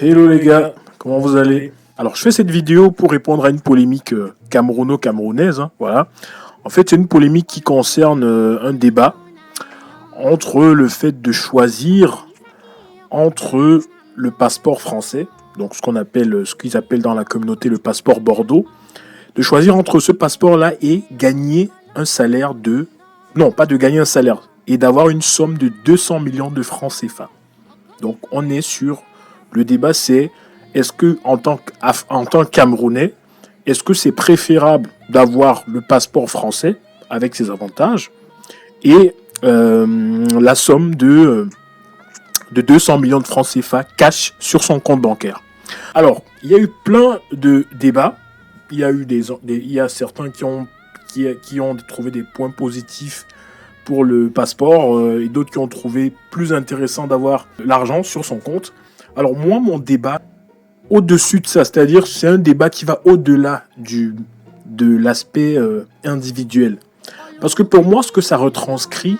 Hello les gars, comment vous allez? Alors je fais cette vidéo pour répondre à une polémique camerouno-camerounaise, hein, voilà. En fait c'est une polémique qui concerne un débat entre le fait de choisir entre le passeport français, donc ce qu'ils appellent dans la communauté le passeport Bordeaux, de choisir entre ce passeport-là et gagner un salaire de... Non, pas de gagner un salaire, et d'avoir une somme de 200 millions de francs CFA. Donc on est sur... Le débat c'est, est-ce que en tant que Camerounais, est-ce que c'est préférable d'avoir le passeport français avec ses avantages et la somme de 200 millions de francs CFA cash sur son compte bancaire. Alors, il y a eu plein de débats. Il y a certains qui ont trouvé des points positifs pour le passeport et d'autres qui ont trouvé plus intéressant d'avoir l'argent sur son compte. Alors moi, mon débat, au-dessus de ça, c'est-à-dire c'est un débat qui va au-delà de l'aspect individuel. Parce que pour moi, ce que ça retranscrit,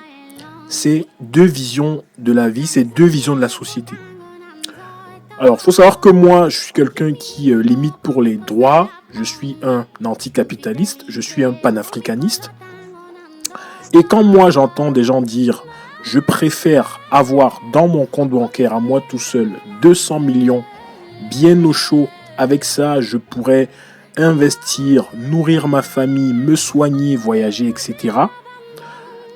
c'est deux visions de la vie, c'est deux visions de la société. Alors, il faut savoir que moi, je suis quelqu'un qui limite pour les droits, je suis un anticapitaliste, je suis un panafricaniste. Et quand moi, j'entends des gens dire... Je préfère avoir dans mon compte bancaire à moi tout seul 200 millions bien au chaud. Avec ça, je pourrais investir, nourrir ma famille, me soigner, voyager, etc.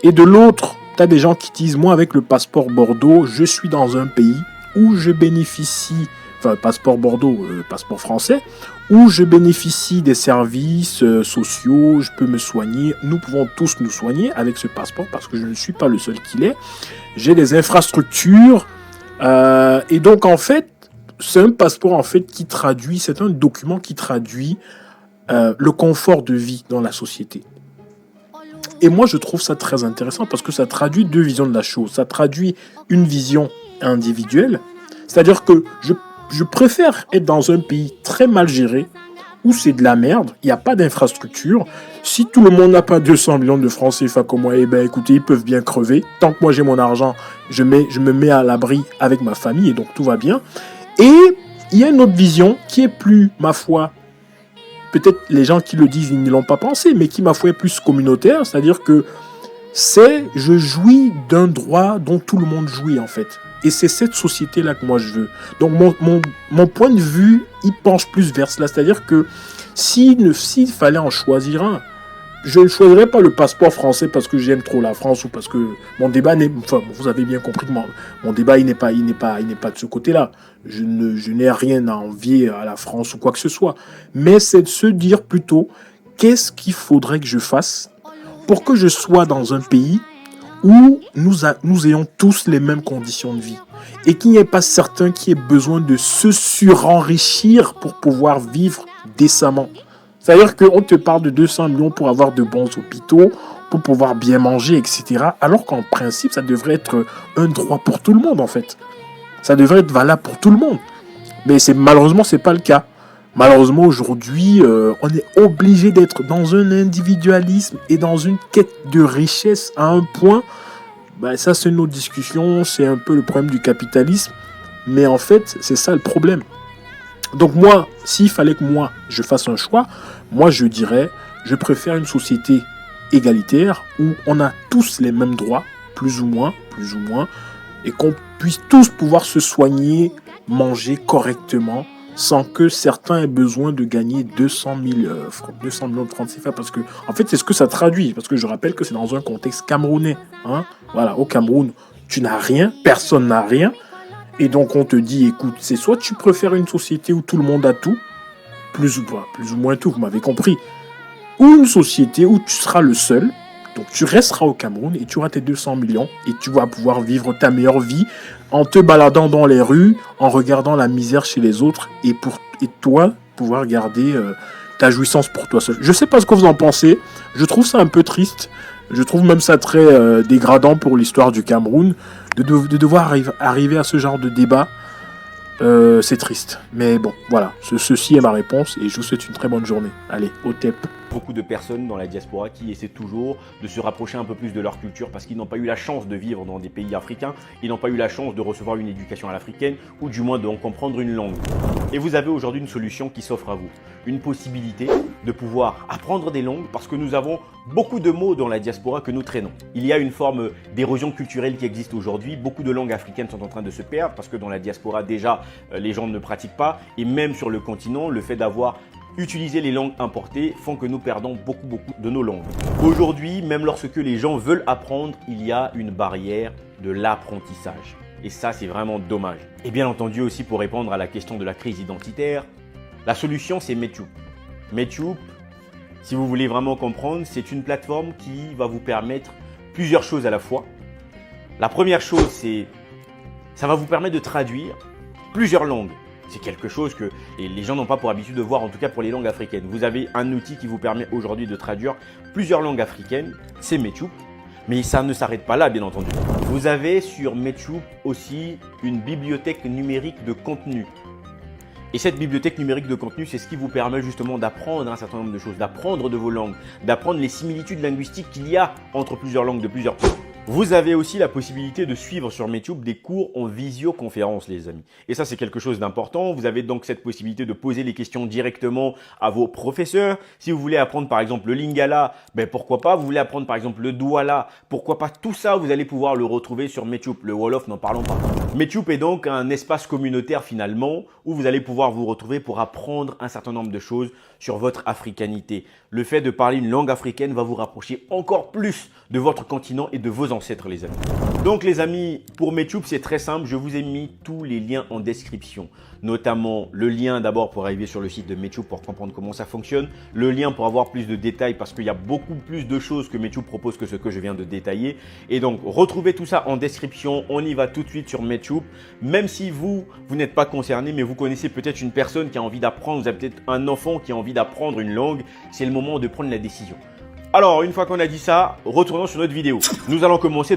Et de l'autre, tu as des gens qui disent, moi avec le passeport Bordeaux, je suis dans un pays où je bénéficie, enfin passeport Bordeaux, passeport français, où je bénéficie des services sociaux, je peux me soigner, nous pouvons tous nous soigner avec ce passeport parce que je ne suis pas le seul qui l'est. J'ai des infrastructures et donc en fait, c'est un passeport en fait qui traduit, c'est un document qui traduit le confort de vie dans la société. Et moi, je trouve ça très intéressant parce que ça traduit deux visions de la chose. Ça traduit une vision individuelle, c'est-à-dire que je préfère être dans un pays très mal géré, où c'est de la merde, il n'y a pas d'infrastructure. Si tout le monde n'a pas 200 millions de francs CFA comme moi, eh ben écoutez, ils peuvent bien crever. Tant que moi j'ai mon argent, je me mets à l'abri avec ma famille et donc tout va bien. Et il y a une autre vision qui est plus, ma foi, peut-être les gens qui le disent, ils ne l'ont pas pensé, mais qui, ma foi, est plus communautaire, c'est-à-dire que je jouis d'un droit dont tout le monde jouit en fait. Et c'est cette société-là que moi je veux. Donc mon point de vue, il penche plus vers cela. C'est-à-dire que s'il fallait en choisir un, je ne choisirais pas le passeport français parce que j'aime trop la France ou parce que mon débat n'est... Enfin, vous avez bien compris que mon débat, il n'est pas de ce côté-là. Je n'ai rien à envier à la France ou quoi que ce soit. Mais c'est de se dire plutôt, qu'est-ce qu'il faudrait que je fasse pour que je sois dans un pays où nous ayons tous les mêmes conditions de vie et qu'il n'y ait pas certains qui aient besoin de se surenrichir pour pouvoir vivre décemment. C'est-à-dire qu'on te parle de 200 millions pour avoir de bons hôpitaux, pour pouvoir bien manger, etc. Alors qu'en principe, ça devrait être un droit pour tout le monde, en fait. Ça devrait être valable pour tout le monde. Mais malheureusement, ce n'est pas le cas. Malheureusement, aujourd'hui, on est obligé d'être dans un individualisme et dans une quête de richesse à un point. Ça, c'est une autre discussion. C'est un peu le problème du capitalisme. Mais en fait, c'est ça le problème. Donc moi, s'il fallait que moi, je fasse un choix, moi, je dirais, je préfère une société égalitaire où on a tous les mêmes droits, plus ou moins, et qu'on puisse tous pouvoir se soigner, manger correctement, sans que certains aient besoin de gagner 200 millions de francs CFA. Parce que, en fait, c'est ce que ça traduit. Parce que je rappelle que c'est dans un contexte camerounais. Hein. Voilà, au Cameroun, tu n'as rien, personne n'a rien. Et donc, on te dit, écoute, c'est soit tu préfères une société où tout le monde a tout, plus ou moins tout, vous m'avez compris, ou une société où tu seras le seul. Donc, tu resteras au Cameroun et tu auras tes 200 millions et tu vas pouvoir vivre ta meilleure vie en te baladant dans les rues, en regardant la misère chez les autres et toi, pouvoir garder ta jouissance pour toi seul. Je sais pas ce que vous en pensez. Je trouve ça un peu triste. Je trouve même ça très dégradant pour l'histoire du Cameroun de devoir arriver à ce genre de débat. C'est triste. Mais bon, voilà. Ceci est ma réponse et je vous souhaite une très bonne journée. Allez, au TEP. Beaucoup de personnes dans la diaspora qui essaient toujours de se rapprocher un peu plus de leur culture parce qu'ils n'ont pas eu la chance de vivre dans des pays africains, ils n'ont pas eu la chance de recevoir une éducation à l'africaine ou du moins de comprendre une langue. Et vous avez aujourd'hui une solution qui s'offre à vous, une possibilité de pouvoir apprendre des langues parce que nous avons beaucoup de mots dans la diaspora que nous traînons. Il y a une forme d'érosion culturelle qui existe aujourd'hui, beaucoup de langues africaines sont en train de se perdre parce que dans la diaspora déjà les gens ne pratiquent pas et même sur le continent, le fait d'avoir utiliser les langues importées font que nous perdons beaucoup de nos langues. Aujourd'hui, même lorsque les gens veulent apprendre, il y a une barrière de l'apprentissage. Et ça, c'est vraiment dommage. Et bien entendu aussi pour répondre à la question de la crise identitaire, la solution c'est Medtube. Medtube, si vous voulez vraiment comprendre, c'est une plateforme qui va vous permettre plusieurs choses à la fois. La première chose, c'est ça va vous permettre de traduire plusieurs langues. C'est quelque chose que les gens n'ont pas pour habitude de voir, en tout cas pour les langues africaines. Vous avez un outil qui vous permet aujourd'hui de traduire plusieurs langues africaines, c'est Medtube. Mais ça ne s'arrête pas là, bien entendu. Vous avez sur Medtube aussi une bibliothèque numérique de contenu. Et cette bibliothèque numérique de contenu, c'est ce qui vous permet justement d'apprendre un certain nombre de choses, d'apprendre de vos langues, d'apprendre les similitudes linguistiques qu'il y a entre plusieurs langues de plusieurs pays. Vous avez aussi la possibilité de suivre sur Medtube des cours en visioconférence, les amis. Et ça, c'est quelque chose d'important. Vous avez donc cette possibilité de poser les questions directement à vos professeurs. Si vous voulez apprendre par exemple le Lingala, pourquoi pas. Vous voulez apprendre par exemple le Douala, pourquoi pas. Tout ça, vous allez pouvoir le retrouver sur Medtube. Le Wolof, n'en parlons pas. Medtube est donc un espace communautaire finalement où vous allez pouvoir vous retrouver pour apprendre un certain nombre de choses sur votre africanité. Le fait de parler une langue africaine va vous rapprocher encore plus de votre continent et de vos ancêtres, les amis. Donc les amis, pour Medtube, c'est très simple. Je vous ai mis tous les liens en description, notamment le lien d'abord pour arriver sur le site de Medtube pour comprendre comment ça fonctionne, le lien pour avoir plus de détails parce qu'il y a beaucoup plus de choses que Medtube propose que ce que je viens de détailler. Et donc, retrouvez tout ça en description. On y va tout de suite sur Medtube. Même si vous n'êtes pas concerné, mais vous connaissez peut-être une personne qui a envie d'apprendre, vous avez peut-être un enfant qui a envie d'apprendre une langue, c'est le moment de prendre la décision. Alors, une fois qu'on a dit ça, retournons sur notre vidéo. Nous allons commencer donc